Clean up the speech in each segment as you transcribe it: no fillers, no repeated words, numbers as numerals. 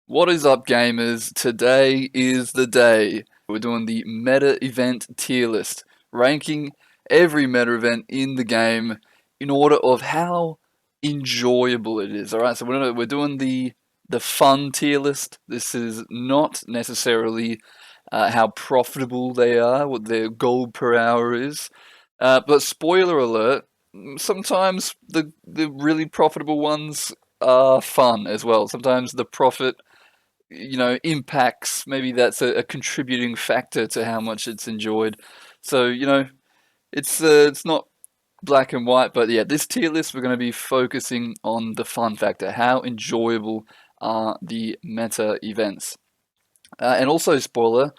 What is up, gamers? Today is the day. We're doing the meta event tier list, ranking every meta event in the game in order of how enjoyable it is. All right, so we're doing the fun tier list. This is not necessarily how profitable they are, what their gold per hour is. But spoiler alert, sometimes the really profitable ones are fun as well. Sometimes the profit impacts, maybe that's a contributing factor to how much it's enjoyed. So it's not black and white, but yeah, this tier list we're going to be focusing on the fun factor. How enjoyable are the meta events? And also, spoiler,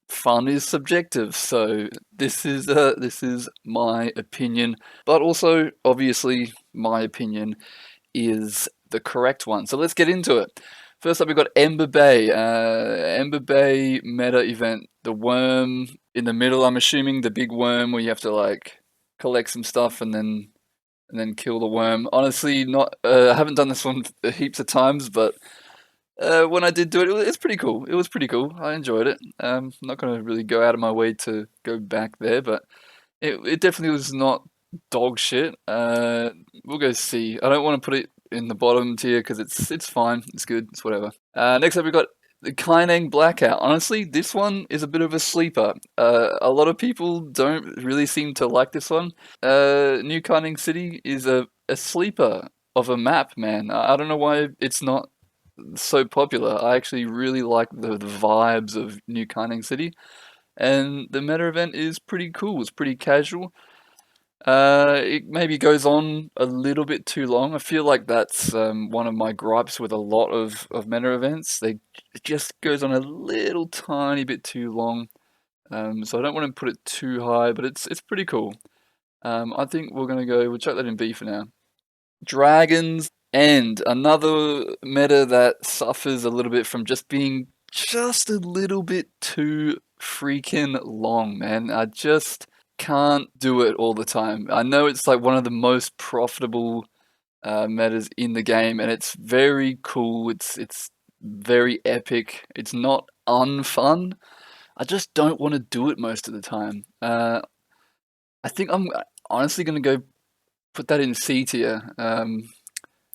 fun is subjective. So this is my opinion, but also obviously my opinion is the correct one. So let's get into it. First up, we've got Ember Bay. Ember Bay meta event. The worm in the middle, I'm assuming, the big worm where you have to like collect some stuff and then kill the worm. Honestly, not I haven't done this one heaps of times, but when I did do it, it's pretty cool. It was pretty cool. I enjoyed it. I'm not gonna really go out of my way to go back there, but it definitely was not dog shit. We'll go C. I don't want to put it in the bottom tier because it's fine. It's good. It's whatever. Next up, we got the Kaineng Blackout. Honestly, this one is a bit of a sleeper. A lot of people don't really seem to like this one. New Kaineng City is a sleeper of a map, man. I don't know why it's not so popular. I actually really like the vibes of New Kaineng City, and the meta event is pretty cool. It's pretty casual. It maybe goes on a little bit too long. I feel like that's one of my gripes with a lot of meta events. It just goes on a little tiny bit too long. So I don't want to put it too high, but it's pretty cool. I think we'll chuck that in B for now. Dragons End, another meta that suffers a little bit from just being just a little bit too freaking long, man. I just can't do it all the time. I know it's like one of the most profitable metas in the game, and it's very cool. It's very epic. It's not unfun. I just don't want to do it most of the time. I think I'm honestly gonna go put that in C tier.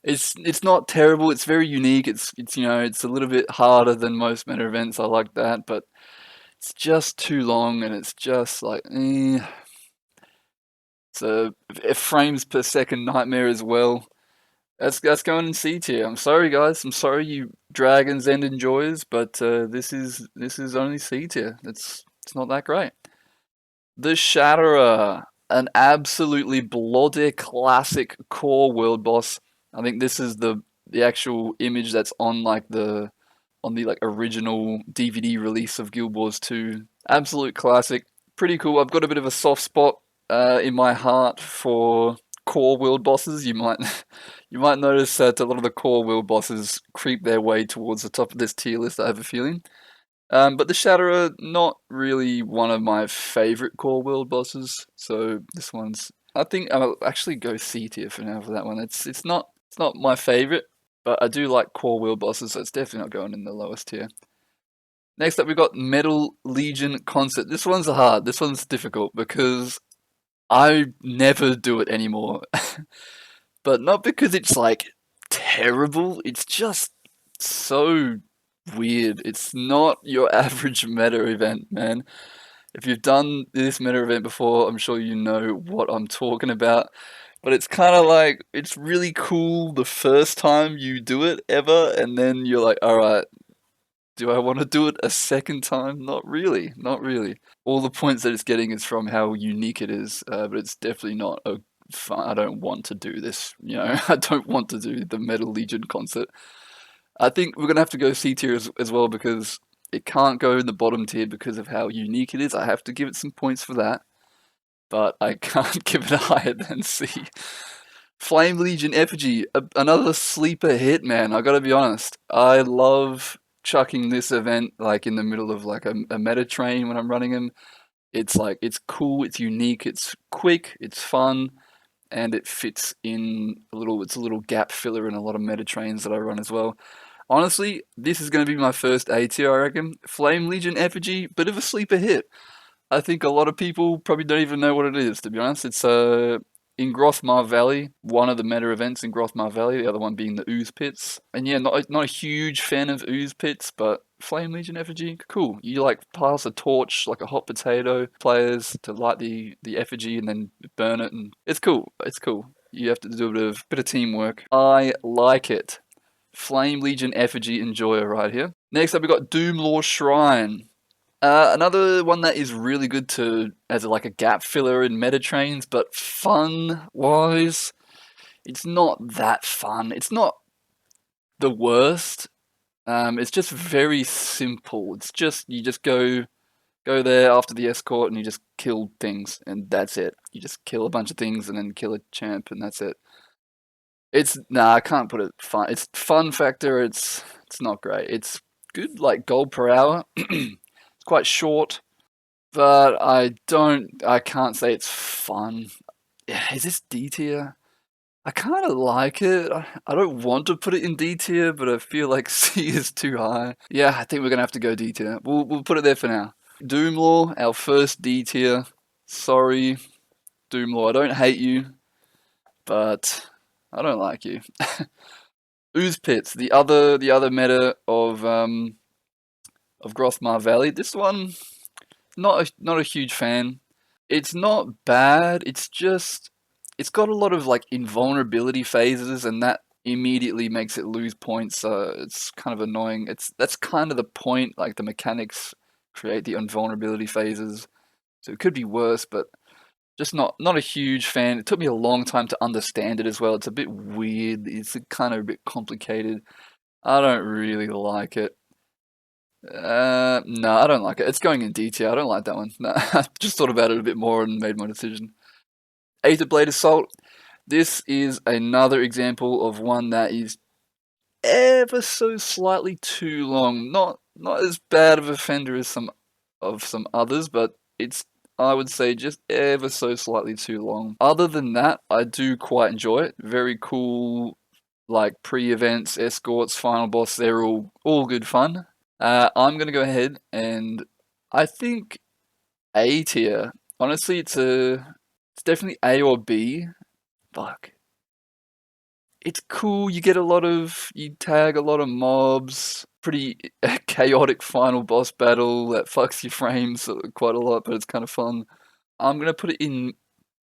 It's not terrible. It's very unique. It's a little bit harder than most meta events. I like that, but it's just too long, and it's just like it's a frames per second nightmare as well. That's going in C tier. I'm sorry, guys. I'm sorry, you Dragons End enjoyers, but this is only C tier. It's not that great. The Shatterer, an absolutely bloody classic core world boss. I think this is the actual image that's on the like original DVD release of Guild Wars 2. Absolute classic. Pretty cool. I've got a bit of a soft spot in my heart for core world bosses. You might notice that a lot of the core world bosses creep their way towards the top of this tier list, I have a feeling. But the Shatterer, not really one of my favorite core world bosses. So this one's, I think I'll actually go C tier for now for that one. It's not my favorite, but I do like core world bosses, so it's definitely not going in the lowest tier. Next up, we've got Metal Legion Concert. This one's hard. This one's difficult because I never do it anymore. But not because it's like terrible. It's just so weird. It's not your average meta event, man. If you've done this meta event before, I'm sure you know what I'm talking about. But it's kind of like, it's really cool the first time you do it ever, and then you're like, alright, do I want to do it a second time? Not really, not really. All the points that it's getting is from how unique it is, but it's definitely not a fun. I don't want to do this, I don't want to do the Metal Legion concert. I think we're gonna have to go C tier as well because it can't go in the bottom tier because of how unique it is. I have to give it some points for that, but I can't give it higher than C. Flame Legion Effigy, another sleeper hit, man. I gotta be honest. I love chucking this event like in the middle of like a meta train when I'm running them. It's like it's cool, it's unique, it's quick, it's fun, and it fits in a little. It's a little gap filler in a lot of meta trains that I run as well. Honestly, this is going to be my first A tier, I reckon. Flame Legion Effigy, bit of a sleeper hit. I think a lot of people probably don't even know what it is, to be honest. It's in Grothmar Valley, one of the meta events in Grothmar Valley, the other one being the Ooze Pits. And yeah, not a huge fan of Ooze Pits, but Flame Legion effigy, cool. You like pass a torch like a hot potato players to light the effigy and then burn it, and it's cool. It's cool. You have to do a bit of teamwork. I like it. Flame Legion effigy enjoyer right here. Next up, we got Doomlore Shrine. Another one that is really good to as like a gap filler in meta trains, but fun wise, it's not that fun. It's not the worst. It's just very simple. It's just you just go there after the escort and you just kill things and that's it. You just kill a bunch of things and then kill a champ and that's it. It's nah, I can't put it fun. It's fun factor. It's not great. It's good like gold per hour. It's quite short. But I can't say it's fun. Yeah, is this D tier? I kind of like it. I don't want to put it in D tier, but I feel like C is too high. Yeah, I think we're gonna have to go D tier. We'll put it there for now. Doomlaw, our first D tier. Sorry, Doomlaw. I don't hate you, but I don't like you. Ooze Pits, the other meta of Grothmar Valley. This one, not a huge fan. It's not bad. It's just it's got a lot of like invulnerability phases, and that immediately makes it lose points. It's kind of annoying. That's kind of the point. Like the mechanics create the invulnerability phases, so it could be worse, but just not a huge fan. It took me a long time to understand it as well. It's a bit weird. It's kind of a bit complicated. I don't really like it. No, I don't like it. It's going in D tier. I don't like that one. No, I just thought about it a bit more and made my decision. Aether Blade Assault. This is another example of one that is ever so slightly too long. Not as bad of a fender as some others, but it's I would say just ever so slightly too long. Other than that, I do quite enjoy it. Very cool, like pre-events, escorts, final boss. They're all good fun. I'm gonna go ahead and I think A tier. Honestly, it's definitely A or B. Fuck. It's cool. You tag a lot of mobs. Pretty chaotic final boss battle that fucks your frames quite a lot, but it's kind of fun. I'm gonna put it in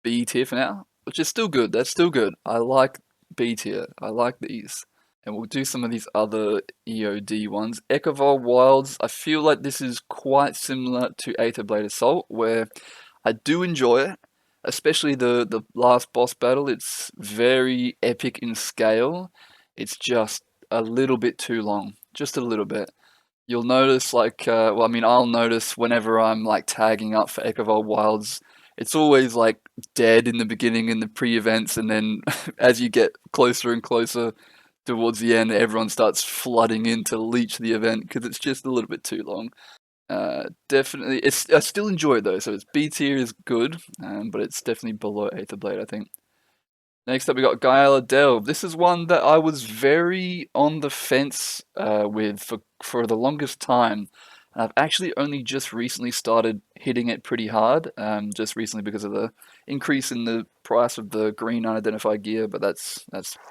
B tier for now, which is still good. That's still good. I like B tier. I like these. And we'll do some of these other EOD ones. Echovol Wilds, I feel like this is quite similar to Aether Blade Assault, where I do enjoy it, especially the last boss battle. It's very epic in scale. It's just a little bit too long, just a little bit. You'll notice, well, I mean, I'll notice whenever I'm like tagging up for Echovol Wilds, it's always like dead in the beginning in the pre-events, and then as you get closer and closer towards the end, everyone starts flooding in to leech the event because it's just a little bit too long. Definitely, I still enjoy it though. So it's B tier is good, but it's definitely below Aether Blade, I think. Next up, we got Gaia Delve. This is one that I was very on the fence with for the longest time. I've actually only just recently started hitting it pretty hard, just recently because of the increase in the price of the green unidentified gear. But that's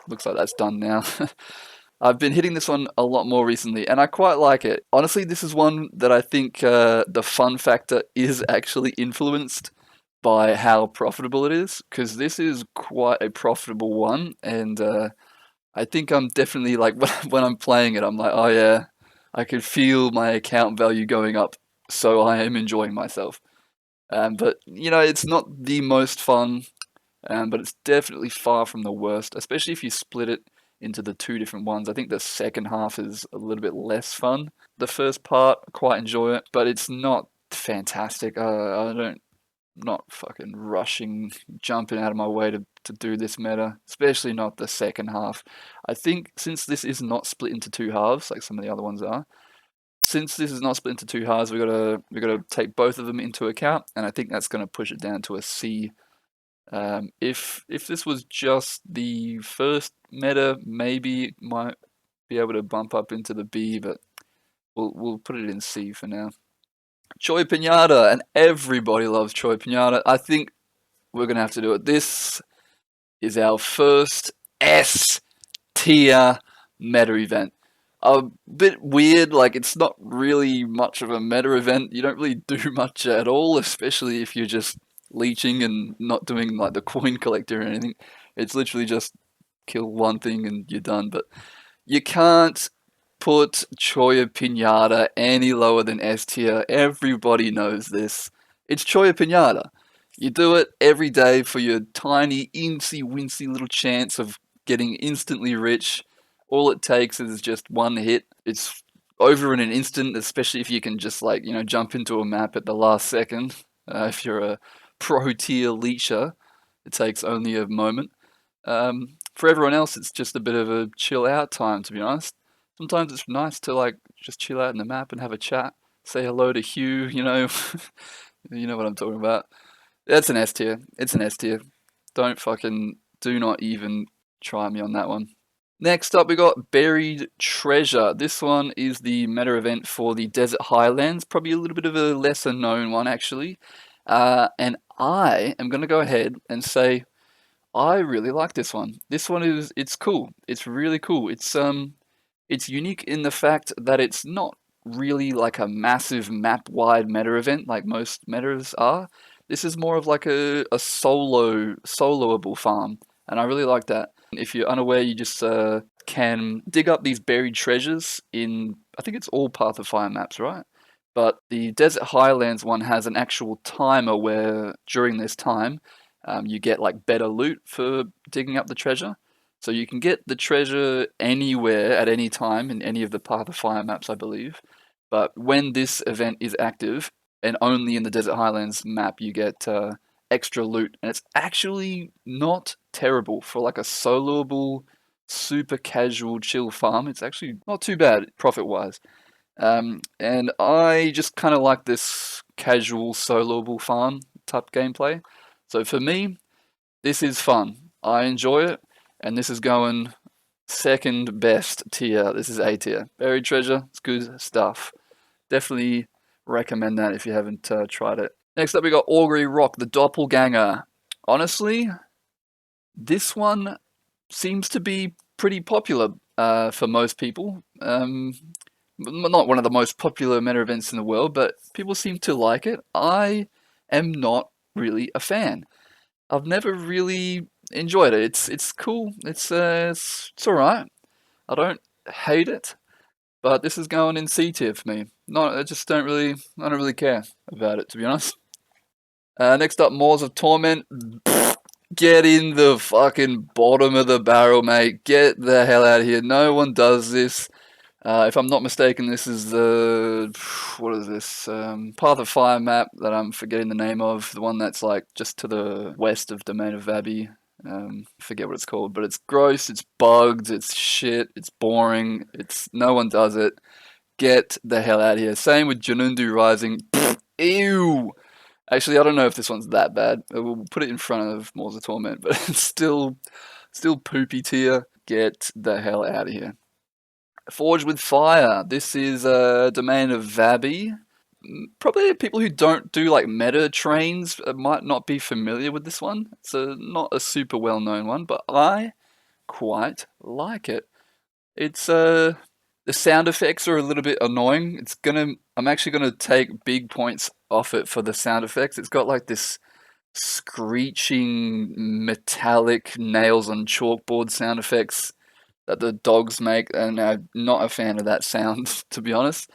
looks like that's done now. I've been hitting this one a lot more recently, and I quite like it. Honestly, this is one that I think the fun factor is actually influenced by how profitable it is, because this is quite a profitable one, and I think I'm definitely like when I'm playing it, I'm like, oh yeah, I can feel my account value going up, so I am enjoying myself. But you know, it's not the most fun, but it's definitely far from the worst, especially if you split it into the two different ones. I think the second half is a little bit less fun. The first part, I quite enjoy it, but it's not fantastic. I don't not fucking rushing, jumping out of my way to do this meta, especially not the second half. I think since this is not split into two halves like some of the other ones are, since this is not split into two halves, we gotta take both of them into account, and I think that's gonna push it down to a C. If this was just the first meta, maybe it might be able to bump up into the B, but we'll put it in C for now. Choi Pinata, and everybody loves Choi Pinata. I think we're gonna have to do it. This is our first S tier meta event. A bit weird, like it's not really much of a meta event. You don't really do much at all, especially if you're just leeching and not doing like the coin collector or anything. It's literally just kill one thing and you're done. But you can't put Choya Pinata any lower than S tier. Everybody knows this. It's Choya Pinata. You do it every day for your tiny, incy, wincy little chance of getting instantly rich. All it takes is just one hit. It's over in an instant, especially if you can just like, jump into a map at the last second. If you're a pro tier leecher, it takes only a moment. For everyone else, it's just a bit of a chill out time, to be honest. Sometimes it's nice to like just chill out in the map and have a chat, say hello to Hugh. You know what I'm talking about. That's an S tier. It's an S tier. Do not even try me on that one. Next up, we got Buried Treasure. This one is the meta event for the Desert Highlands, probably a little bit of a lesser known one actually. And I am going to go ahead and say I really like this one. This one it's cool. It's really cool. It's unique in the fact that it's not really like a massive map-wide meta event like most metas are. This is more of like a soloable farm, and I really like that. If you're unaware, you just can dig up these buried treasures in, I think it's all Path of Fire maps, right? But the Desert Highlands one has an actual timer where during this time you get like better loot for digging up the treasure. So you can get the treasure anywhere at any time in any of the Path of Fire maps, I believe. But when this event is active, and only in the Desert Highlands map, you get extra loot, and it's actually not terrible for like a soloable, super casual, chill farm. It's actually not too bad profit-wise. And I just kind of like this casual, soloable farm type gameplay. So for me, this is fun. I enjoy it, and this is going second best tier. This is A tier. Buried treasure, it's good stuff. Definitely recommend that if you haven't tried it. Next up, we got Augury Rock, the Doppelganger. Honestly, this one seems to be pretty popular for most people. Not one of the most popular meta events in the world, but people seem to like it. I am not really a fan. I've never really enjoyed it. It's cool. It's all right. I don't hate it, but this is going in C tier for me. Not I just I don't really care about it, to be honest. Next up, Maws of Torment. Get in the fucking bottom of the barrel, mate. Get the hell out of here. No one does this. If I'm not mistaken, this is the what is this? Path of Fire map that I'm forgetting the name of. The one that's like just to the west of Domain of Vabi. Forget what it's called, but it's gross. It's bugged. It's shit. It's boring. It's no one does it. Get the hell out of here. Same with Janundu Rising. Ew. Actually, I don't know if this one's that bad. We'll put it in front of Maws of Torment, but it's still poopy tier. Get the hell out of here. Forge with Fire. This is a domain of Vabi. Probably people who don't do like meta trains might not be familiar with this one. It's not a super well known one, but I quite like it. It's the sound effects are a little bit annoying. I'm actually gonna take big points off it for the sound effects. It's got like this screeching metallic nails on chalkboard sound effects that the dogs make, and I'm not a fan of that sound, to be honest.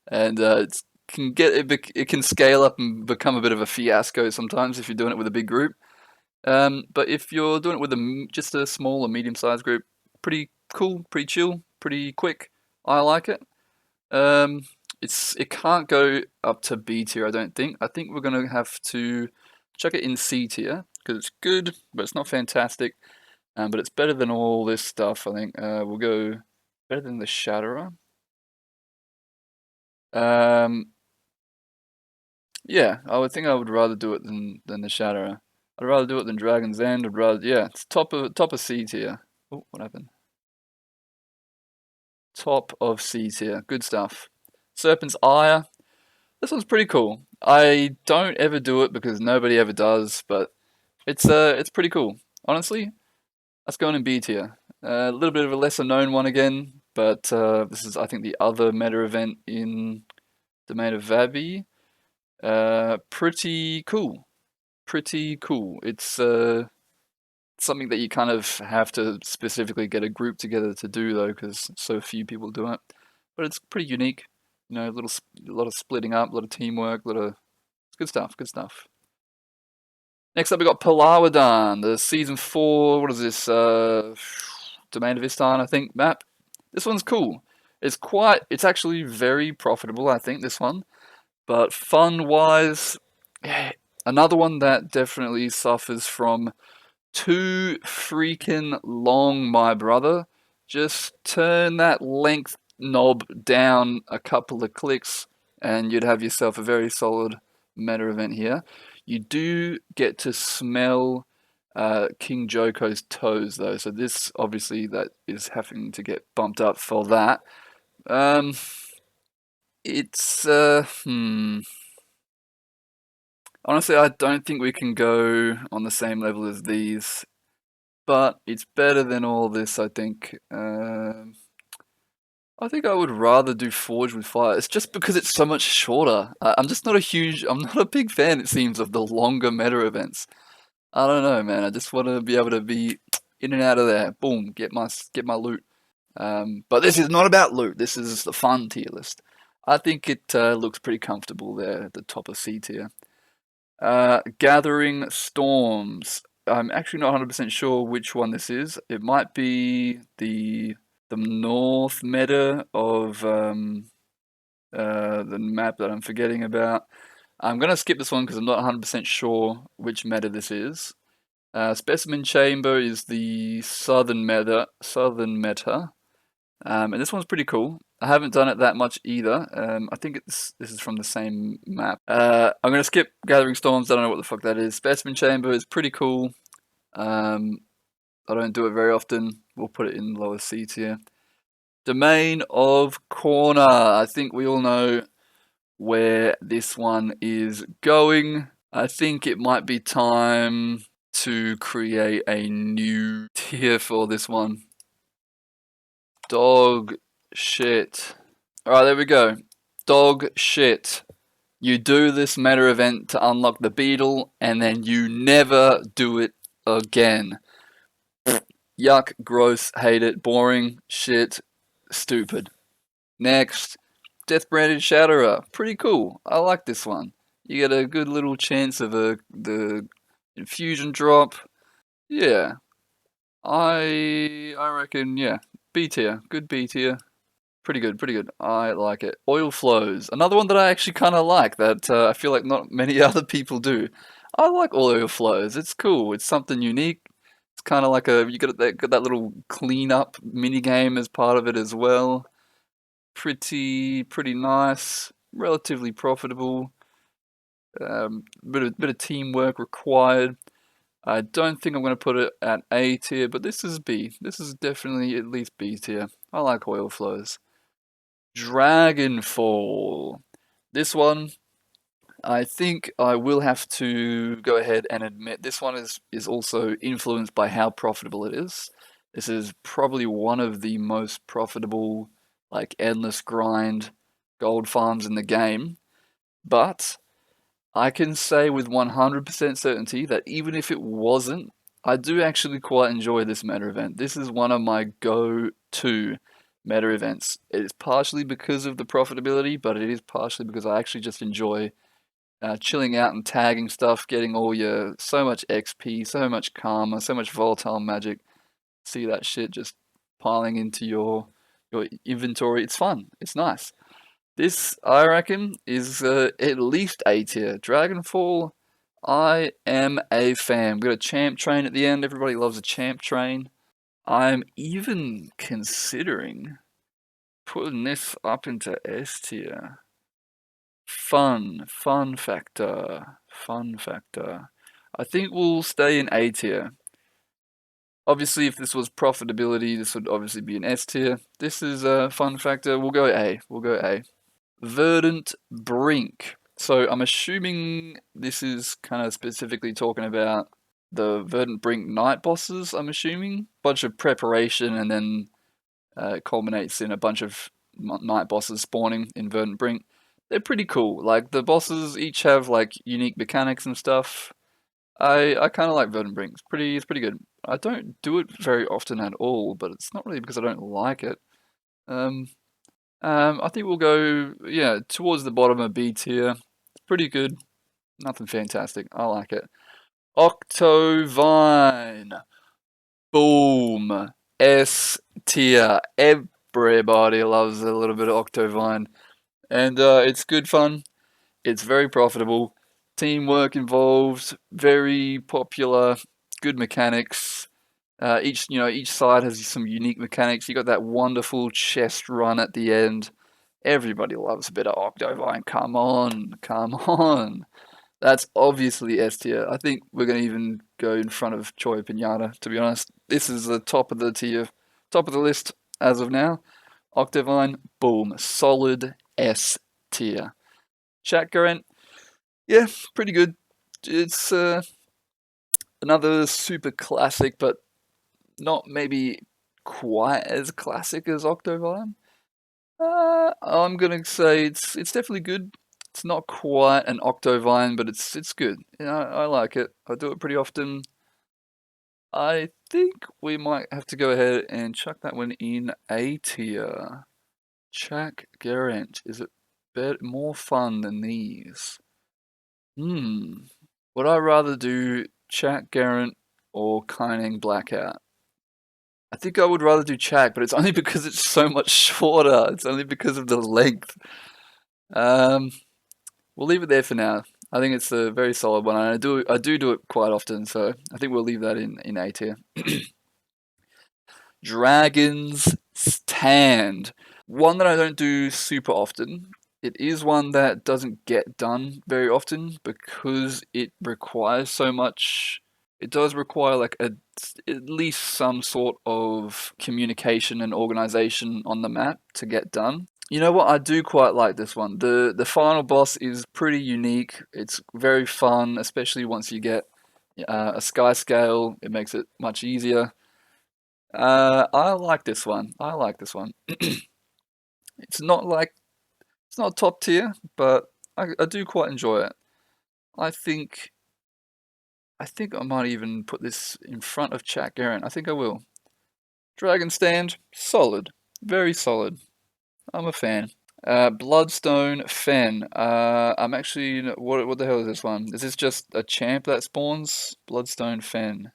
And it can scale up and become a bit of a fiasco sometimes if you're doing it with a big group. But if you're doing it with just a small or medium-sized group, pretty cool, pretty chill, pretty quick. I like it. Um, it can't go up to B tier, I don't think. I think we're gonna have to chuck it in C tier because it's good, but it's not fantastic. But it's better than all this stuff, I think. We'll go better than the Shatterer. Um, yeah, I would think I would rather do it than the Shatterer. I'd rather do it than Dragon's End. Yeah, it's top of C tier. Oh, what happened? Top of C tier. Good stuff. Serpent's Ire. This one's pretty cool. I don't ever do it because nobody ever does, but it's pretty cool. Honestly, that's going in B tier. A little bit of a lesser known one again, but this is I think the other meta event in Domain of Vabi. Pretty cool. Pretty cool. It's something that you kind of have to specifically get a group together to do though, because so few people do it. But it's pretty unique. You know, a lot of splitting up, a lot of teamwork, a lot of it's good stuff. Good stuff. Next up, we got Palawadan, the season 4. What is this? Domain of Istan, I think, map. This one's cool. It's actually very profitable, I think, this one. But fun-wise, yeah, another one that definitely suffers from too freaking long, my brother. Just turn that length knob down a couple of clicks and you'd have yourself a very solid meta event here. You do get to smell King Joko's toes though, so this obviously that is having to get bumped up for that. Um, it's honestly, I don't think we can go on the same level as these, but it's better than all this, I think. I think I would rather do Forge with Fire. It's just because it's so much shorter. I'm not a big fan, it seems, of the longer meta events. I don't know, man. I just want to be able to be in and out of there. Boom, get my loot. But this is not about loot. This is the fun tier list. I think it looks pretty comfortable there at the top of C tier. Gathering Storms. I'm actually not 100% sure which one this is. It might be the north meta of the map that I'm forgetting about. I'm gonna skip this one because I'm not 100% sure which meta this is. Specimen Chamber is the southern meta. And this one's pretty cool. I haven't done it that much either. I think this is from the same map. I'm gonna skip Gathering Storms. I don't know what the fuck that is. Specimen Chamber is pretty cool. I don't do it very often. We'll put it in lower C tier. Domain of Corner. I think we all know where this one is going. I think it might be time to create a new tier for this one. Dog shit. Alright, there we go. Dog shit. You do this meta event to unlock the beetle, and then you never do it again. Yuck, gross, hate it, boring, shit, stupid. Next, Death Branded Shatterer. Pretty cool. I like this one. You get a good little chance of the infusion drop. Yeah. I reckon, yeah. B tier. Good B tier. Pretty good, pretty good. I like it. Oil Flows. Another one that I actually kind of like that I feel like not many other people do. I like Oil Flows. It's cool. It's something unique. It's kind of like got that little cleanup mini game as part of it as well. Pretty nice. Relatively profitable. Bit of teamwork required. I don't think I'm going to put it at A tier, but this is B. This is definitely at least B tier. I like Oil Flows. Dragonfall. This one, I think I will have to go ahead and admit this one is also influenced by how profitable it is. This is probably one of the most profitable, like endless grind gold farms in the game. But I can say with 100% certainty that even if it wasn't, I do actually quite enjoy this meta event. This is one of my go-to meta events. It is partially because of the profitability, but it is partially because I actually just enjoy chilling out and tagging stuff, getting all your so much XP, so much karma, so much volatile magic. See that shit just piling into your inventory. It's fun. It's nice. This, I reckon, is at least A tier. Dragonfall, I am a fan. We got a champ train at the end. Everybody loves a champ train. I'm even considering putting this up into S tier. Fun factor. I think we'll stay in A tier. Obviously, if this was profitability, this would obviously be an S tier. This is a fun factor. We'll go A. We'll go A. Verdant Brink. So I'm assuming this is kind of specifically talking about the Verdant Brink night bosses, I'm assuming. Bunch of preparation and then it culminates in a bunch of night bosses spawning in Verdant Brink. They're pretty cool. Like the bosses each have like unique mechanics and stuff. I kind of like Verdant Brink. It's pretty good. I don't do it very often at all, but it's not really because I don't like it. Um, I think we'll go, yeah, towards the bottom of B tier. It's pretty good. Nothing fantastic. I like it. Octovine. Boom. S tier. Everybody loves a little bit of Octovine. And it's good fun. It's very profitable. Teamwork involved. Very popular. Good mechanics. Each side has some unique mechanics. You got that wonderful chest run at the end. Everybody loves a bit of Octovine. Come on, come on. That's obviously S tier. I think we're going to even go in front of Choi Pinata, to be honest. This is the top of the tier, top of the list as of now. Octovine, boom, solid S tier. Chat Current, yeah, pretty good. It's another super classic, but not maybe quite as classic as Octovine. I'm gonna say it's definitely good. It's not quite an Octovine, but it's good. Yeah, I like it. I do it pretty often. I think we might have to go ahead and chuck that one in A tier. Jack Garant. Is it more fun than these? Hmm. Would I rather do Jack Garant or Kining Blackout? I think I would rather do Chak, but it's only because it's so much shorter. It's only because of the length. Um, we'll leave it there for now. I think it's a very solid one. And I do it quite often, so I think we'll leave that in A tier. Dragon's Stand. One that I don't do super often. It is one that doesn't get done very often because it requires so much. It does require like at least some sort of communication and organization on the map to get done. You know what? I do quite like this one. The final boss is pretty unique. It's very fun, especially once you get a sky scale. It makes it much easier. I like this one. I like this one. It's not like it's not top tier, but I do quite enjoy it. I think I think I might even put this in front of Chat Garen. I think I will. Dragon Stand, solid, very solid. I'm a fan. Bloodstone Fen. I'm actually what the hell is this one? Is this just a champ that spawns? Bloodstone Fen.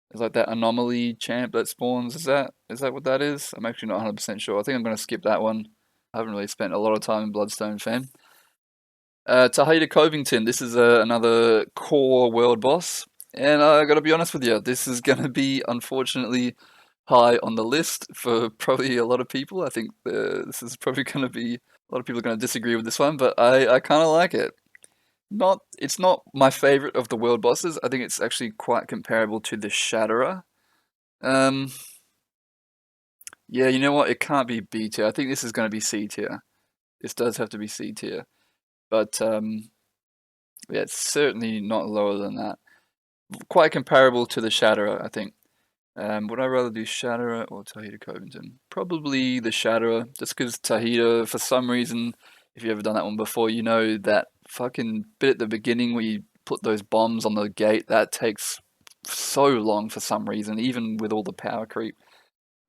It's like that anomaly champ that spawns. Is that what that is? I'm actually not 100% sure. I think I'm gonna skip that one. I haven't really spent a lot of time in Bloodstone Fen. Tahita Covington. This is another core world boss, and I gotta be honest with you. This is gonna be unfortunately high on the list for probably a lot of people. I think this is probably gonna be a lot of people are gonna disagree with this one, but I kind of like it. It's not my favorite of the world bosses. I think it's actually quite comparable to the Shatterer. Um, yeah, you know what? It can't be B tier. I think this is going to be C tier. This does have to be C tier, but yeah, it's certainly not lower than that. Quite comparable to the Shatterer, I think. Would I rather do Shatterer or Tahita Covington? Probably the Shatterer, just because Tahita, for some reason, if you've ever done that one before, you know that fucking bit at the beginning where you put those bombs on the gate, that takes so long for some reason, even with all the power creep.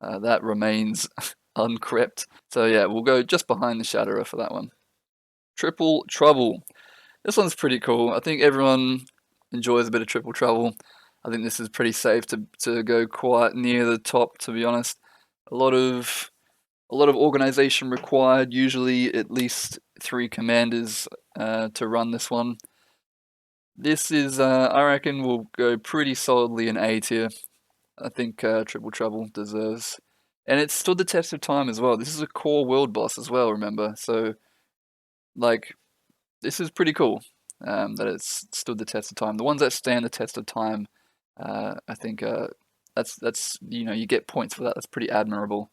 That remains uncrept. So yeah, we'll go just behind the Shatterer for that one. Triple Trouble. This one's pretty cool. I think everyone enjoys a bit of Triple Trouble. I think this is pretty safe to go quite near the top, to be honest. A lot of a lot of organization required. Usually, at least 3 commanders to run this one. This is, I reckon, will go pretty solidly in A tier. I think Triple Trouble deserves, and it stood the test of time as well. This is a core world boss as well. Remember, so like this is pretty cool that it's stood the test of time. The ones that stand the test of time, I think, That's you get points for that. That's pretty admirable.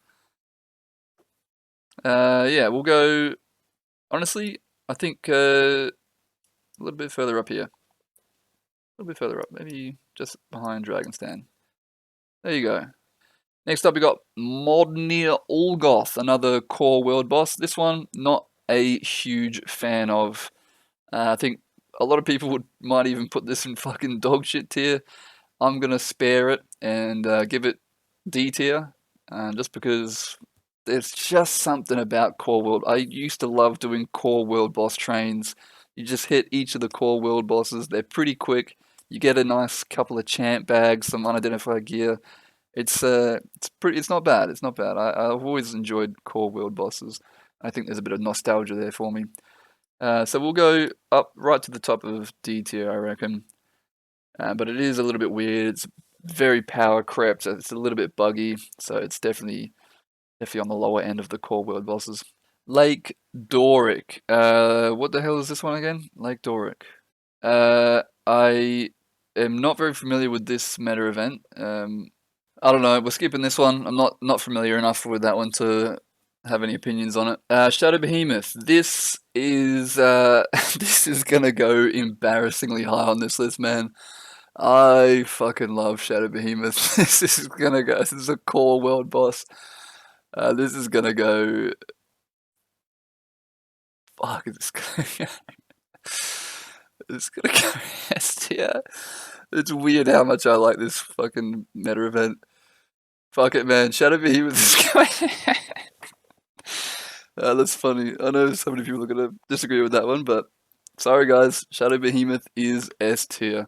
Yeah, we'll go. Honestly, I think a little bit further up here. A little bit further up, maybe just behind Dragonstand. There you go. Next up, we got Modnir Olgoth, another core world boss. This one, not a huge fan of. I think a lot of people might even put this in fucking dog shit tier. I'm gonna spare it and give it D tier, just because there's just something about core world. I used to love doing core world boss trains. You just hit each of the core world bosses. They're pretty quick. You get a nice couple of champ bags, some unidentified gear. It's not bad. It's not bad. I've always enjoyed core world bosses. I think there's a bit of nostalgia there for me. So we'll go up right to the top of D tier, I reckon. But it is a little bit weird. It's very power crept. It's a little bit buggy, so it's definitely on the lower end of the core world bosses. Lake Doric. What the hell is this one again? Lake Doric. I am not very familiar with this meta event. I don't know. We're skipping this one. I'm not familiar enough with that one to have any opinions on it. Shadow Behemoth. This is this is gonna go embarrassingly high on this list, man. I fucking love Shadow Behemoth. This is gonna go. This is a core world boss. This is gonna go. Fuck, it's gonna. It's gonna go S tier. It's weird how much I like this fucking meta event. Fuck it, man. Shadow Behemoth is going. That's funny. I know so many people are gonna disagree with that one, but sorry guys. Shadow Behemoth is S tier.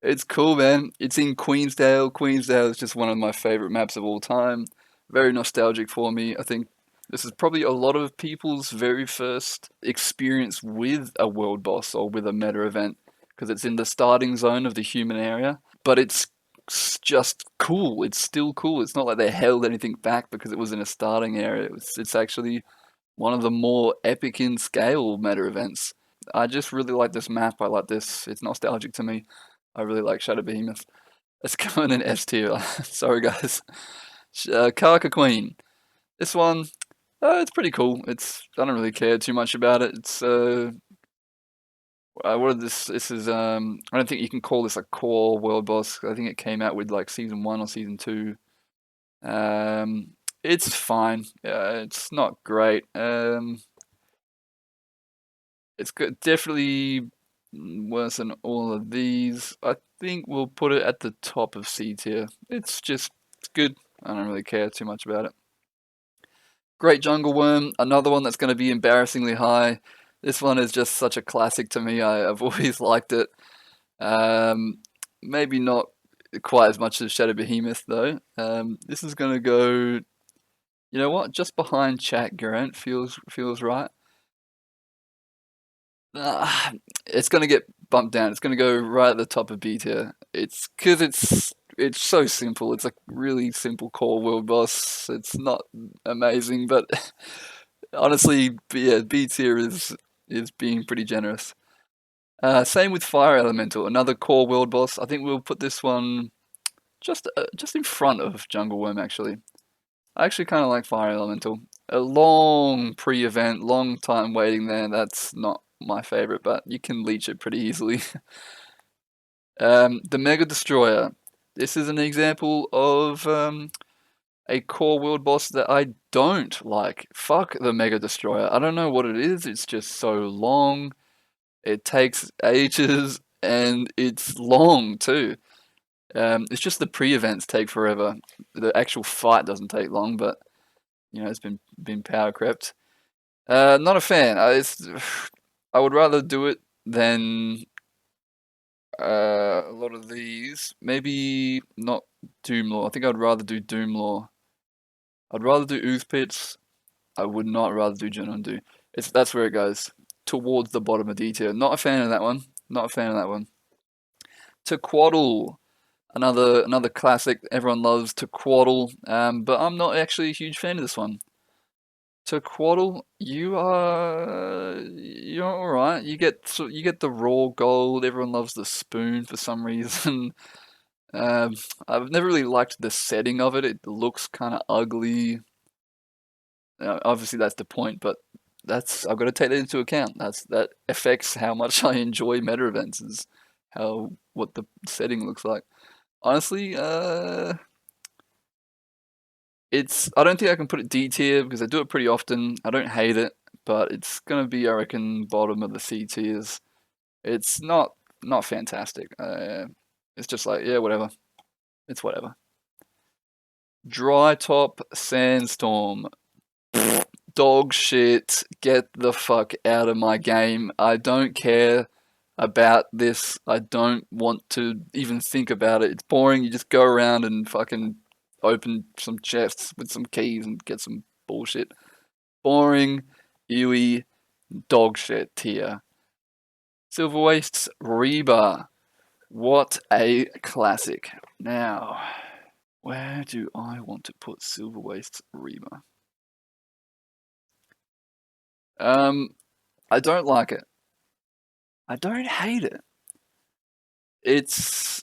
It's cool, man. It's in Queensdale. Queensdale is just one of my favorite maps of all time. Very nostalgic for me. I think this is probably a lot of people's very first experience with a world boss or with a meta event because it's in the starting zone of the human area. But just cool. It's still cool. It's not like they held anything back because it was in a starting area. It's actually one of the more epic in scale meta events. I just really like this map. I like this. It's nostalgic to me. I really like Shadow Behemoth. Let's go in an S tier. Sorry, guys. Karka Queen. This one, it's pretty cool. I don't really care too much about it. It's what is this? This is I don't think you can call this a core world boss. I think it came out with like season 1 or season 2. It's fine. It's not great. It's good. Definitely worse than all of these. I think we'll put it at the top of C tier. It's good. I don't really care too much about it. Great Jungle Worm, another one that's going to be embarrassingly high. This one is just such a classic to me. I've always liked it. Um, Maybe not quite as much as Shadow Behemoth though. This is going to go. You know what? Just behind Chat Geraint feels right. It's gonna get bumped down. It's gonna go right at the top of B tier. It's because it's so simple. It's a really simple core world boss. It's not amazing, but honestly, yeah, B tier is being pretty generous. Same with Fire Elemental, another core world boss. I think we'll put this one just in front of Jungle Worm. Actually, I actually kind of like Fire Elemental. A long pre-event, long time waiting there. That's not my favorite, but you can leech it pretty easily. The Mega Destroyer. This is an example of a core world boss that I don't like. Fuck the Mega Destroyer. I don't know what it is. It's just so long. It takes ages, and it's long too. It's just the pre-events take forever. The actual fight doesn't take long, but it's been power crept. Not a fan. I would rather do it than a lot of these. Maybe not Doomlaw. I think I'd rather do Doomlaw. I'd rather do Ooth Pits. I would not rather do Junundu. That's where it goes. Towards the bottom of D tier. Not a fan of that one. Not a fan of that one. Tequaddle. Another classic. Everyone loves Tequaddle. But I'm not actually a huge fan of this one. Tequaddle, you're all right. You get the raw gold. Everyone loves the spoon for some reason. Um, I've never really liked the setting of it. It looks kind of ugly. Obviously, that's the point, but that's I've got to take that into account. That affects how much I enjoy meta events. Is how what the setting looks like. Honestly, it's I don't think I can put it D tier because I do it pretty often. I don't hate it, but it's gonna be I reckon bottom of the C tiers. It's not fantastic. It's just like yeah, whatever. It's whatever. Dry top sandstorm. Dog shit. Get the fuck out of my game. I don't care about this. I don't want to even think about it. It's boring. You just go around and fucking open some chests with some keys and get some bullshit. Boring, ewy, dog shit tier. Silver Wastes Reba. What a classic. Now, where do I want to put Silver Wastes Reba? Um, I don't like it. I don't hate it. It's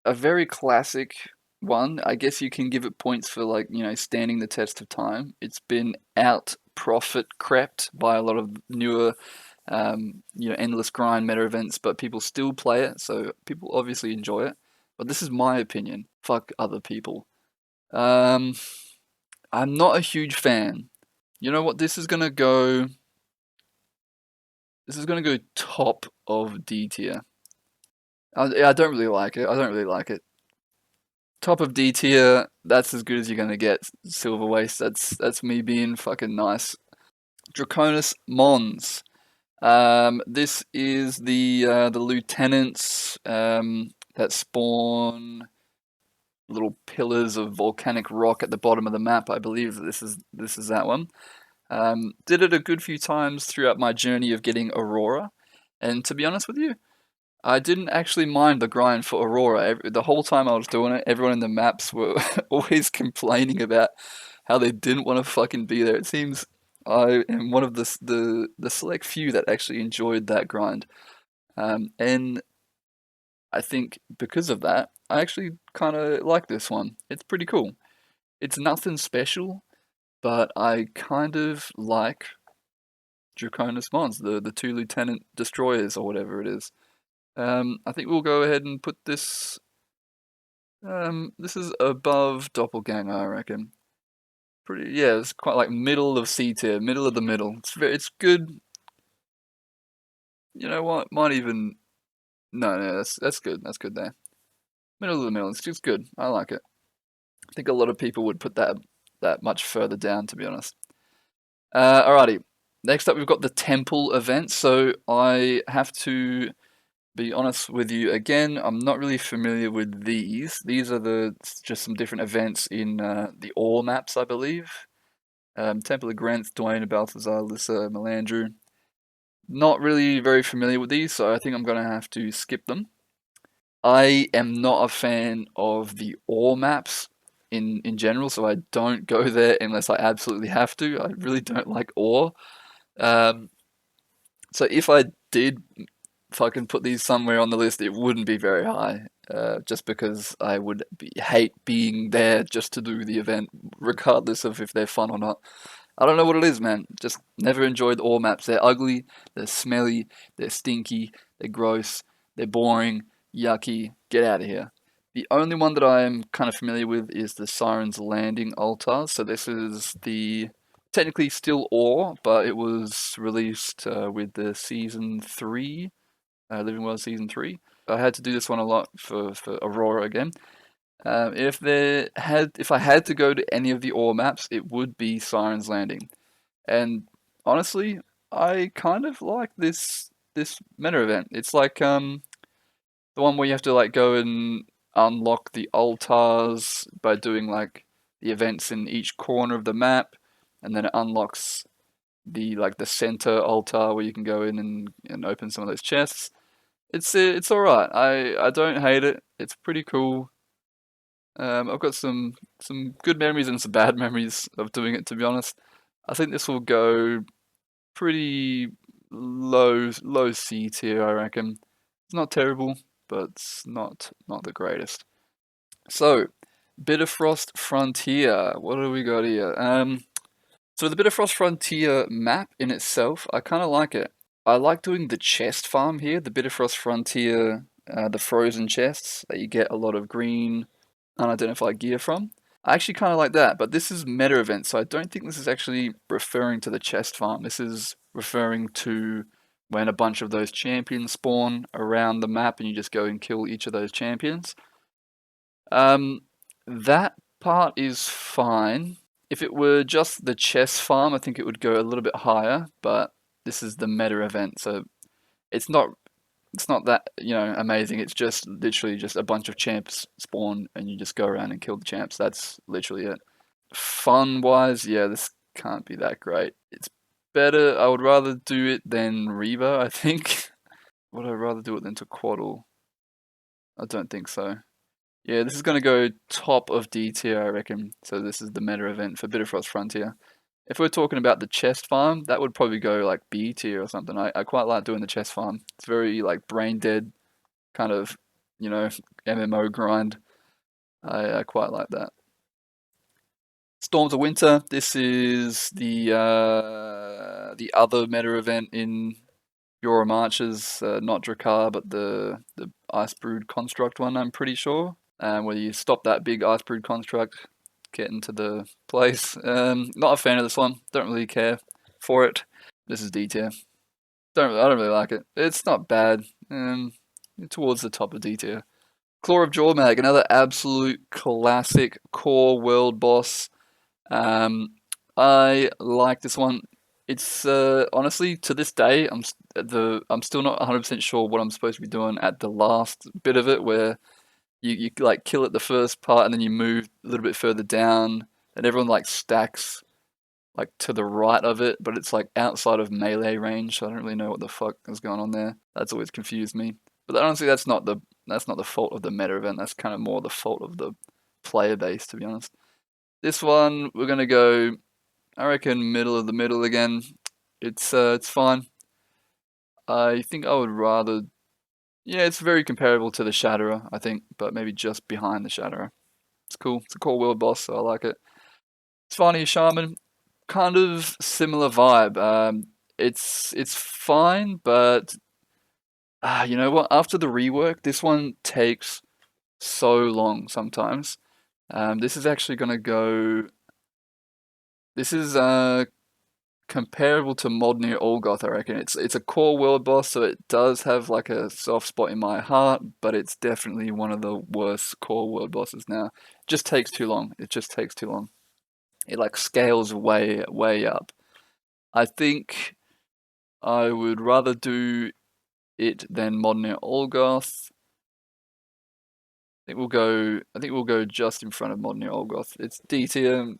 a very classic one. I guess you can give it points for like, standing the test of time. It's been out profit crept by a lot of newer endless grind meta events, but people still play it, so people obviously enjoy it. But this is my opinion. Fuck other people. Um, I'm not a huge fan. You know what? This is gonna go top of D tier. Yeah, I don't really like it. I don't really like it. Top of D tier. That's as good as you're gonna get. Silver Waste. That's me being fucking nice. Draconis Mons. This is the lieutenants that spawn little pillars of volcanic rock at the bottom of the map. I believe this is that one. Did it a good few times throughout my journey of getting Aurora, and to be honest with you, I didn't actually mind the grind for Aurora. The whole time I was doing it, everyone in the maps were always complaining about how they didn't want to fucking be there. It seems I am one of the select few that actually enjoyed that grind. And I think because of that, I actually kind of like this one. It's pretty cool. It's nothing special, but I kind of like Draconis Mons, the two lieutenant destroyers or whatever it is. I think we'll go ahead and put this. This is above Doppelganger, I reckon. Pretty, yeah. It's quite like middle of C tier, middle of the middle. It's good. You know what? Might even no, that's good. That's good there. Middle of the middle. It's just good. I like it. I think a lot of people would put that much further down, to be honest. Alrighty. Next up, we've got the temple event. So I have to be honest with you again. I'm not really familiar with these. These are just some different events in the ore maps, I believe. Temple of Granth, Dwayne, Balthazar, Lissa, Melandru. Not really very familiar with these, so I think I'm gonna have to skip them. I am not a fan of the ore maps in general, so I don't go there unless I absolutely have to. I really don't like ore. Um, so if I did fucking put these somewhere on the list, it wouldn't be very high. Just because I would hate being there just to do the event, regardless of if they're fun or not. I don't know what it is, man. Just never enjoyed ore maps. They're ugly, they're smelly, they're stinky, they're gross, they're boring, yucky. Get out of here. The only one that I'm kind of familiar with is the Siren's Landing altar. So this is the technically still ore, but it was released with the season 3, Living World season 3. I had to do this one a lot for Aurora again. If I had to go to any of the ore maps, it would be Siren's Landing. And honestly, I kind of like this meta event. It's like the one where you have to like go and unlock the altars by doing like the events in each corner of the map, and then it unlocks the center altar where you can go in and open some of those chests. It's all right. I don't hate it. It's pretty cool. I've got some good memories and some bad memories of doing it, to be honest. I think this will go pretty low C tier, I reckon. It's not terrible, but it's not the greatest. So, Bitterfrost Frontier. What do we got here? So the Bitterfrost Frontier map in itself, I kind of like it. I like doing the chest farm here, the Bitterfrost Frontier, the frozen chests that you get a lot of green, unidentified gear from. I actually kind of like that, but this is meta event, so I don't think this is actually referring to the chest farm. This is referring to when a bunch of those champions spawn around the map and you just go and kill each of those champions. Um, that part is fine. If it were just the chess farm, I think it would go a little bit higher, but this is the meta event, so it's not it's not that, amazing. It's just literally just a bunch of champs spawn and you just go around and kill the champs. That's literally it. Fun wise, yeah, this can't be that great. It's better. I would rather do it than Reba, I think. Would I rather do it than Tequaddle? I don't think so. Yeah, this is going to go top of D tier, I reckon. So this is the meta event for Bitterfrost Frontier. If we're talking about the chest farm, that would probably go like B tier or something. I quite like doing the chest farm. It's very like brain dead kind of, you know, MMO grind. I quite like that. Storms of Winter. This is the other meta event in Euro Marches, not Drakkar, but the Ice Brood Construct one. I'm pretty sure. Where you stop that big Ice Brood Construct, get into the place. Not a fan of this one. Don't really care for it. This is D tier. I don't really like it. It's not bad. Towards the top of D tier. Claw of Jawmag, another absolute classic core world boss. I like this one. It's honestly to this day I'm still not 100% sure what I'm supposed to be doing at the last bit of it where you like kill it the first part and then you move a little bit further down and everyone like stacks like to the right of it, but it's like outside of melee range, so I don't really know what the fuck is going on there. That's always confused me. But honestly, that's not the fault of the meta event. That's kind of more the fault of the player base, to be honest. This one we're gonna go, I reckon, middle of the middle again. It's fine. I think I would rather, yeah, it's very comparable to the Shatterer, I think, but maybe just behind the Shatterer. It's cool. It's a cool world boss, so I like it. Svani Shaman, kind of similar vibe. It's fine, but you know what? After the rework, this one takes so long sometimes. This is actually gonna go. This is comparable to Modnir Olgoth, I reckon. It's a core world boss, so it does have like a soft spot in my heart, but it's definitely one of the worst core world bosses now. It just takes too long. It just takes too long. It like scales way up. I think I would rather do it than Modern Olgoth. I think we'll go just in front of Modern Olgoth. It's D tier,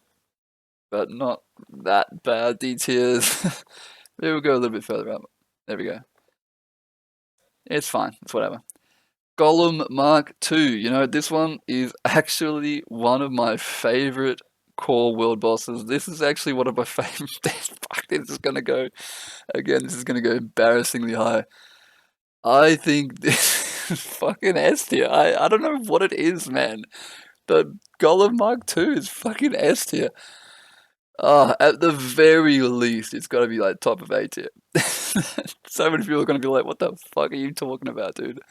but not that bad D tiers. Maybe we'll go a little bit further up. There we go. It's fine. It's whatever. Golem Mark II. This one is actually one of my favorite core world bosses. This is actually one of my favorite. Fuck, this is gonna go again. This is gonna go embarrassingly high. I think this is fucking S tier. I don't know what it is, man. But Golem Mark II is fucking S tier. At the very least, it's got to be like top of A tier. So many people are gonna be like, "What the fuck are you talking about, dude?"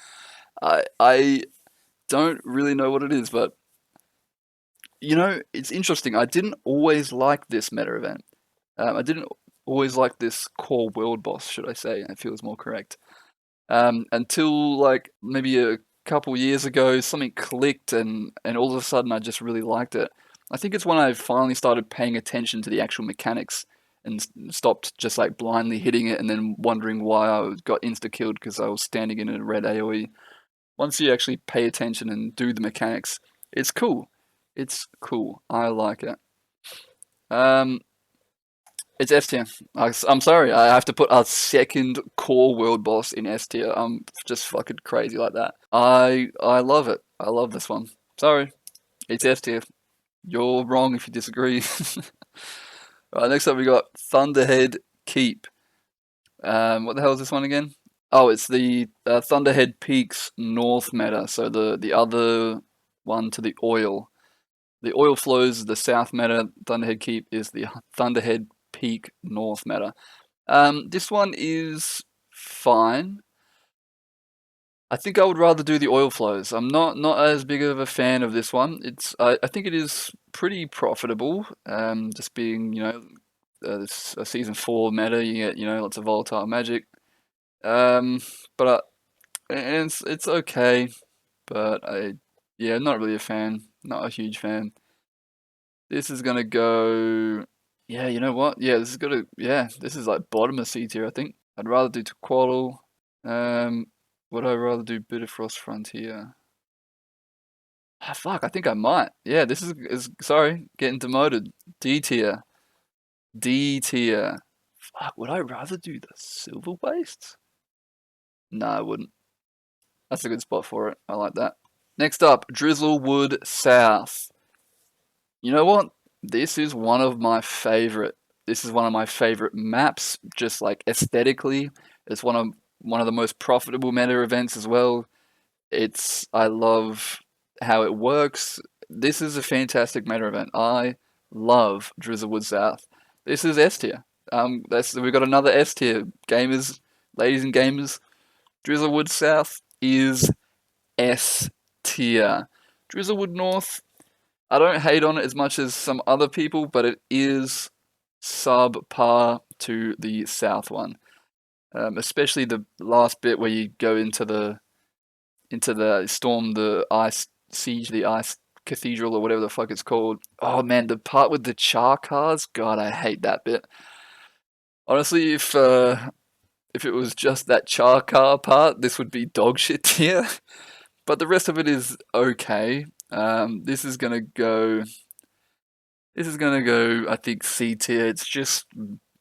I don't really know what it is, but it's interesting. I didn't always like this meta event. I didn't always like this core world boss, should I say? It feels more correct. Until like maybe a couple years ago, something clicked, and all of a sudden, I just really liked it. I think it's when I finally started paying attention to the actual mechanics and stopped just like blindly hitting it and then wondering why I got insta killed because I was standing in a red AoE. Once you actually pay attention and do the mechanics, it's cool. It's cool. I like it. Um, it's S tier. I'm sorry, I have to put a second core world boss in S tier. I'm just fucking crazy like that. I love it. I love this one. Sorry, it's S tier. You're wrong if you disagree. Right, next up we got Thunderhead Keep. What the hell is this one again? Oh, it's the Thunderhead Peaks North meta. So the other one to the oil. The oil flows the south meta. Thunderhead Keep is the Thunderhead Peak north meta. This one is fine. I think I would rather do the oil flows. I'm not as big of a fan of this one. I think it is pretty profitable. Just being it's a season 4 meta, you get lots of volatile magic. Um, but and it's okay, but yeah, not really a fan. Not a huge fan. This is gonna go. Yeah, you know what? Yeah, this is like bottom of C tier, I think. I'd rather do Tequatl. Um, would I rather do Bitterfrost Frontier? Ah, fuck, I think I might. Yeah, is sorry, getting demoted. D tier. D tier. Fuck, would I rather do the Silver Wastes? No, I wouldn't. That's a good spot for it. I like that. Next up, Drizzlewood South. You know what? This is one of my favorite. This is one of my favorite maps, just like aesthetically. It's one of the most profitable meta events as well. I love how it works. This is a fantastic meta event. I love Drizzlewood South. This is S tier. We've got another S tier. Gamers, ladies and gamers, Drizzlewood South is S tier. Drizzlewood North, I don't hate on it as much as some other people, but it is subpar to the South one. Especially the last bit where you go into the storm, the ice siege, the ice cathedral, or whatever the fuck it's called. Oh man, the part with the char cars, God, I hate that bit. Honestly, if it was just that char car part, this would be dog shit tier. But the rest of it is okay. This is gonna go. This is gonna go. I think C tier. It's just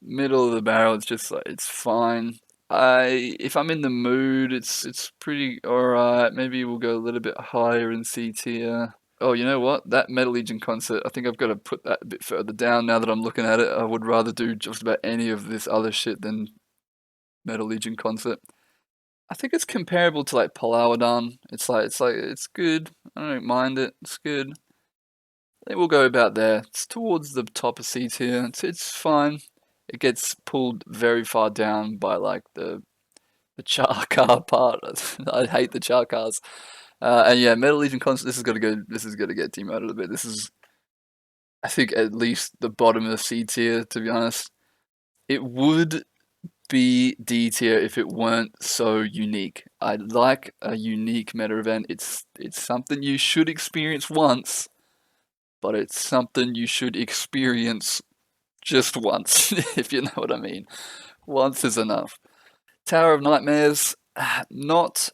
middle of the barrel. It's just like it's fine. If I'm in the mood, it's pretty alright. Maybe we'll go a little bit higher in C tier. Oh, you know what? That Metal Legion concert, I think I've got to put that a bit further down now that I'm looking at it. I would rather do just about any of this other shit than Metal Legion concert. I think it's comparable to like Palawadan. It's good. I don't mind it. It's good. I think we'll go about there. It's towards the top of C tier. It's fine. It gets pulled very far down by like the char car part. I hate the char cars. And yeah, Metal Legion concert. This is gonna go. This is gonna get demoted a bit. This is, I think, at least the bottom of C tier. To be honest, it would be D tier if it weren't so unique. I like a unique meta event. It's something you should experience once, but it's something you should experience just once, if you know what I mean. Once is enough. Tower of Nightmares, not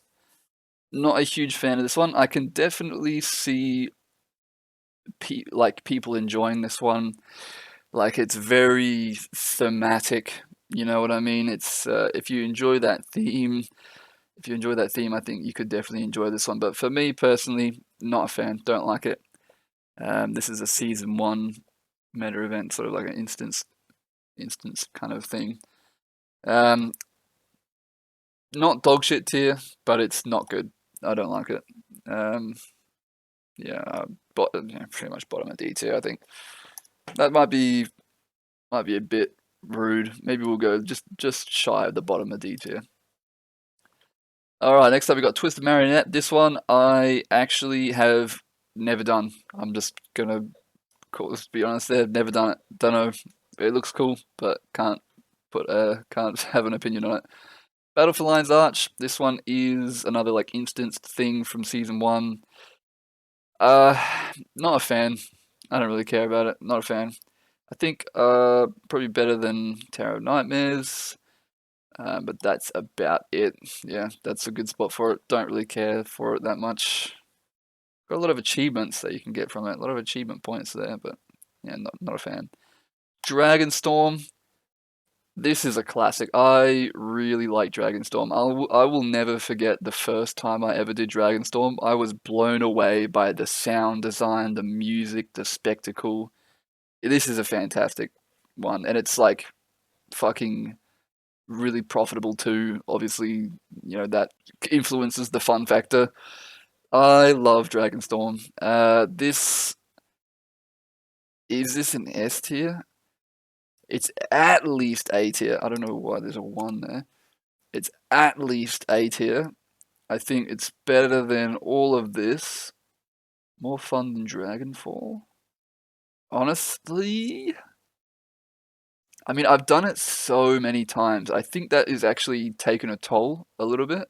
not a huge fan of this one. I can definitely see people enjoying this one. Like it's very thematic. You know what I mean? It's if you enjoy that theme, I think you could definitely enjoy this one. But for me personally, not a fan. Don't like it. This is a season 1 meta event, sort of like an instance kind of thing. Um, Not dog shit tier, but it's not good. I don't like it. Um, yeah, pretty much bottom of D tier. I think that might be a bit rude. Maybe we'll go just shy of the bottom of D tier. All right, next up we got Twisted Marionette. This one I actually have never done. I'm just gonna be honest there. Never done it. Don't know. It looks cool, but can't have an opinion on it. Battle for Lion's Arch. This one is another like instanced thing from season 1. Uh, Not a fan. I don't really care about it. Not a fan. I think probably better than Tower of Nightmares. But that's about it. Yeah, that's a good spot for it. Don't really care for it that much. Got a lot of achievements that you can get from it. A lot of achievement points there, but yeah, not a fan. Dragonstorm. This is a classic. I really like Dragonstorm. I will never forget the first time I ever did Dragonstorm. I was blown away by the sound design, the music, the spectacle. This is a fantastic one, and it's like fucking really profitable too. Obviously, that influences the fun factor. I love Dragonstorm. This is this an S tier? It's at least A tier. I don't know why there's a one there. It's at least A tier. I think it's better than all of this. More fun than Dragonfall. Honestly, I mean, I've done it so many times. I think that is actually taken a toll a little bit.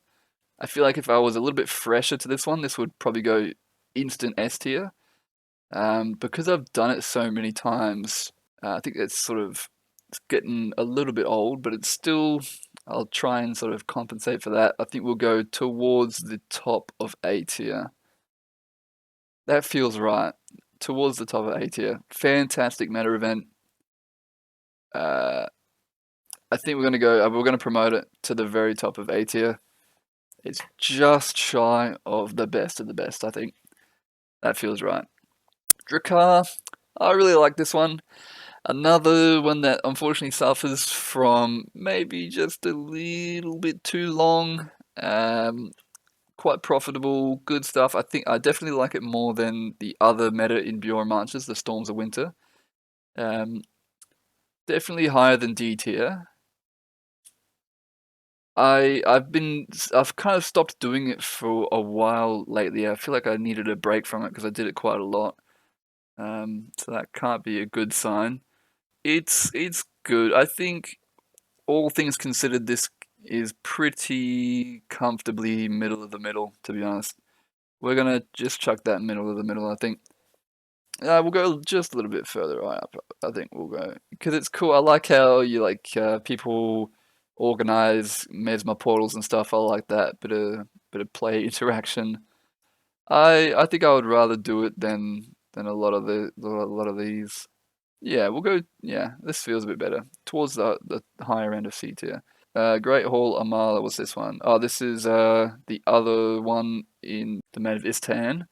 I feel like if I was a little bit fresher to this one, this would probably go instant S tier. Because I've done it so many times, I think it's getting a little bit old, but it's still. I'll try and sort of compensate for that. I think we'll go towards the top of A tier. That feels right. Towards the top of A tier. Fantastic meta event. Uh, I think we're gonna promote it to the very top of A tier. It's just shy of the best, I think. That feels right. Drakkar, I really like this one. Another one that unfortunately suffers from maybe just a little bit too long. Quite profitable, good stuff. I think I definitely like it more than the other meta in Bjorn Marches, the Storms of Winter. Um, Definitely higher than D tier. I've kind of stopped doing it for a while lately. I feel like I needed a break from it because I did it quite a lot. So that can't be a good sign. It's good. I think all things considered, this is pretty comfortably middle of the middle, to be honest. We're gonna just chuck that middle of the middle, I think. We'll go just a little bit further right up. I think we'll go because it's cool. I like how you people organize mesmer portals and stuff. I like that bit of play interaction. I think I would rather do it than a lot of these. Yeah, we'll go. Yeah, this feels a bit better towards the higher end of C tier. Great Hall Amala was this one. Oh, this is the other one in the Man of Istan.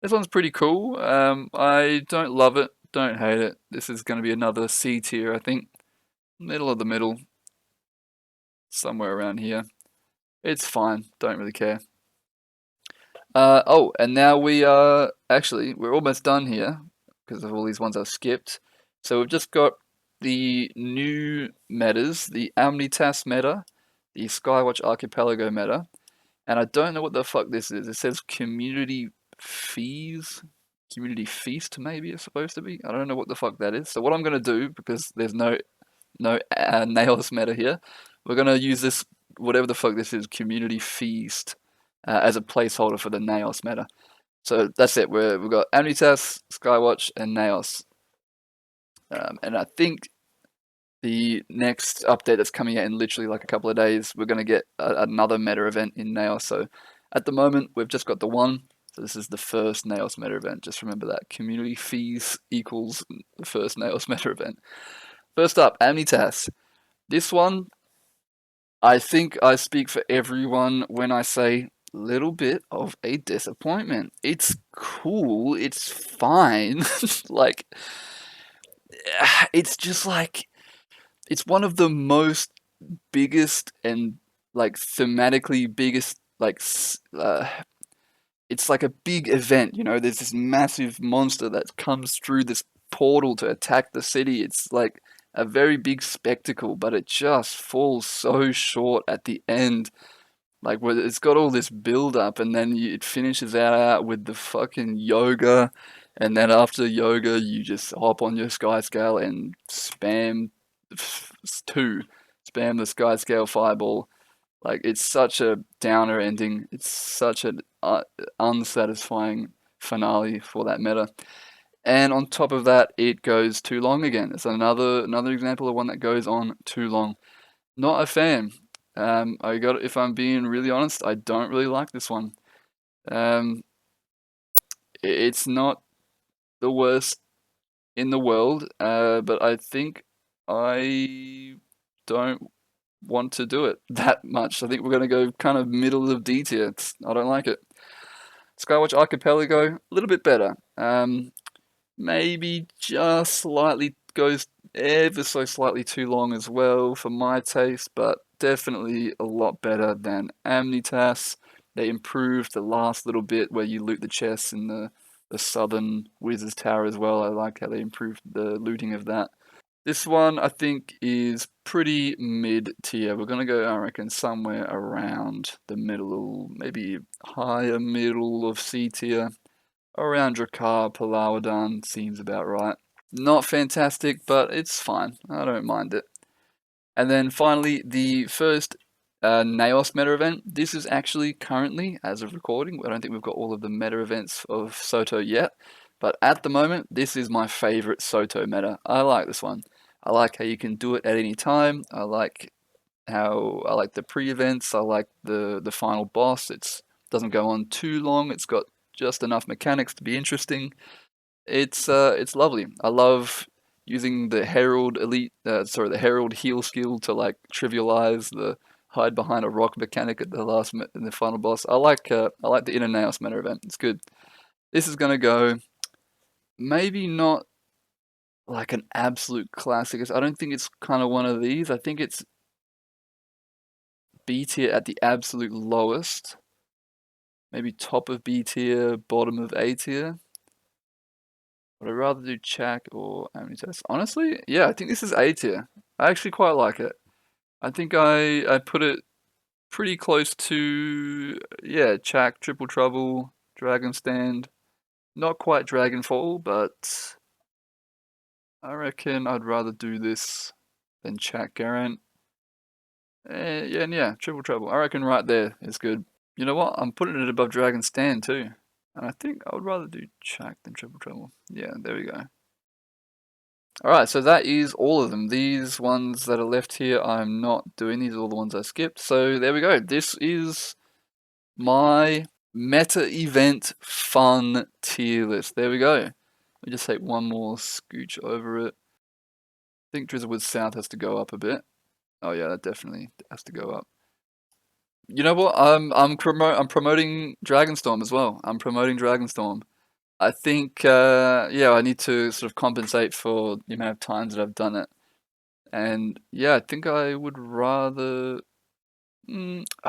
This one's pretty cool. I don't love it, don't hate it. This is going to be another C tier, I think. Middle of the middle, somewhere around here. It's fine, don't really care. Oh, and now we are we're almost done here because of all these ones I've skipped. So we've just got the new metas, the Amnitas meta, the Skywatch Archipelago meta, and I don't know what the fuck this is. It says community feast maybe it's supposed to be. I don't know what the fuck that is. So what I'm gonna do because there's no nails meta here, we're gonna use this whatever the fuck this is, community feast, as a placeholder for the nails meta. So that's it. We've got Amnitas, Skywatch, and nails. And I think the next update that's coming out in literally like a couple of days, we're going to get another meta event in Naos. So at the moment, we've just got the one. So this is the first Naos meta event. Just remember that community fees equals the first Naos meta event. First up, Amnitas. This one, I think I speak for everyone when I say little bit of a disappointment. It's cool. It's fine. like, it's just like it's one of the most biggest and like thematically biggest it's like a big event, you know, there's this massive monster that comes through this portal to attack the city. It's like a very big spectacle, but it just falls so short at the end. Like where it's got all this build up and then it finishes out with the fucking yoga, and then after yoga you just hop on your sky scale and two spam the sky scale fireball. Like it's such a downer ending. It's such an unsatisfying finale for that meta. And on top of that, it goes too long again. It's another example of one that goes on too long. Not a fan. If I'm being really honest, I don't really like this one. Um, it's not the worst in the world, but I think I don't want to do it that much. I think we're going to go kind of middle of D tier. I don't like it. Skywatch Archipelago, a little bit better. Maybe just slightly goes ever so slightly too long as well for my taste, but definitely a lot better than Amnitas. They improved the last little bit where you loot the chests in the southern Wizard's Tower as well. I like how they improved the looting of that. This one I think is pretty mid tier. We're gonna go, I reckon, somewhere around the middle, maybe higher middle of C tier. Around Drakkar, Palawadan seems about right. Not fantastic, but it's fine. I don't mind it. And then finally, the first Naos meta event. This is actually currently, as of recording, I don't think we've got all of the meta events of Soto yet, but at the moment, this is my favorite Soto meta. I like this one. I like how you can do it at any time. I like the pre-events. I like the final boss. It doesn't go on too long. It's got just enough mechanics to be interesting. It's lovely. I love using the the Herald heal skill to like trivialize the hide behind a rock mechanic at the in the final boss. I like the Inner Naos meta event. It's good. This is gonna go maybe not like an absolute classic. I don't think it's kind of one of these. I think it's B tier at the absolute lowest. Maybe top of B tier, bottom of A tier. Would I rather do Chak or Omnitest? Honestly, yeah, I think this is A tier. I actually quite like it. I think I put it pretty close to, yeah, Chak, Triple Trouble, Dragon Stand. Not quite Dragonfall, but I reckon I'd rather do this than Chak Garant. Yeah, and yeah, Triple Trouble. I reckon right there is good. You know what? I'm putting it above Dragon Stand too. And I think I would rather do Chak than Triple Trouble. Yeah, there we go. Alright, so that is all of them. These ones that are left here, I'm not doing. These are all the ones I skipped. So there we go. This is my meta event fun tier list. There we go. Let me just take one more scooch over it. I think Drizzlewood South has to go up a bit. Oh yeah, that definitely has to go up. You know what? I'm promoting Dragonstorm as well. I'm promoting Dragonstorm. I think yeah, I need to sort of compensate for the amount of times that I've done it. And yeah, I think I would rather.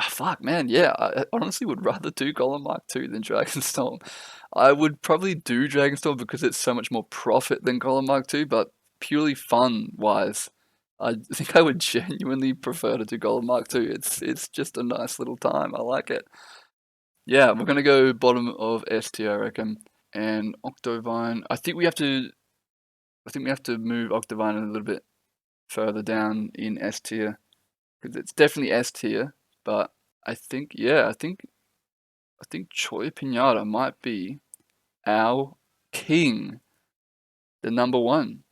Fuck, man. Yeah, I honestly would rather do Golem Mark 2 than Dragonstorm. I would probably do Dragonstorm because it's so much more profit than Golem Mark 2, but purely fun wise, I think I would genuinely prefer to do Golem Mark 2. It's just a nice little time. I like it. Yeah, we're gonna go bottom of S tier, I reckon. And Octovine. I think we have to move Octovine a little bit further down in S tier because it's definitely S tier, but I think yeah, I think Choi Pinata might be our king, the number one.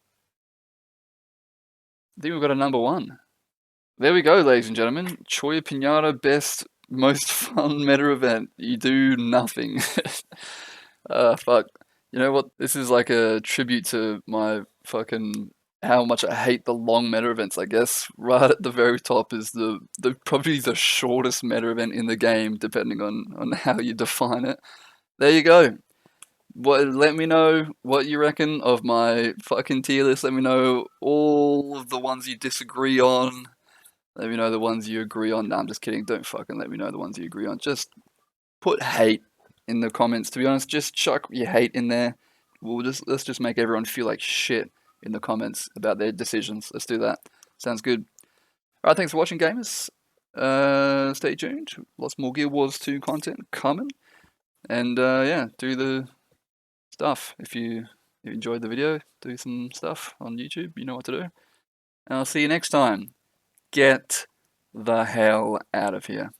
I think we've got a number one. There we go, ladies and gentlemen. Choi Pinata, best, most fun meta event. You do nothing. Fuck. You know what? This is like a tribute to my fucking how much I hate the long meta events. I guess right at the very top is the probably the shortest meta event in the game, depending on how you define it. There you go. Let me know what you reckon of my fucking tier list. Let me know all of the ones you disagree on. Let me know the ones you agree on. No, I'm just kidding. Don't fucking let me know the ones you agree on. Just put hate in the comments. To be honest, just chuck your hate in there. Let's just make everyone feel like shit in the comments about their decisions. Let's do that. Sounds good. Alright, thanks for watching, gamers. Stay tuned. Lots more Guild Wars 2 content coming. And yeah, do the stuff. If you enjoyed the video, do some stuff on YouTube. You know what to do. And I'll see you next time. Get the hell out of here.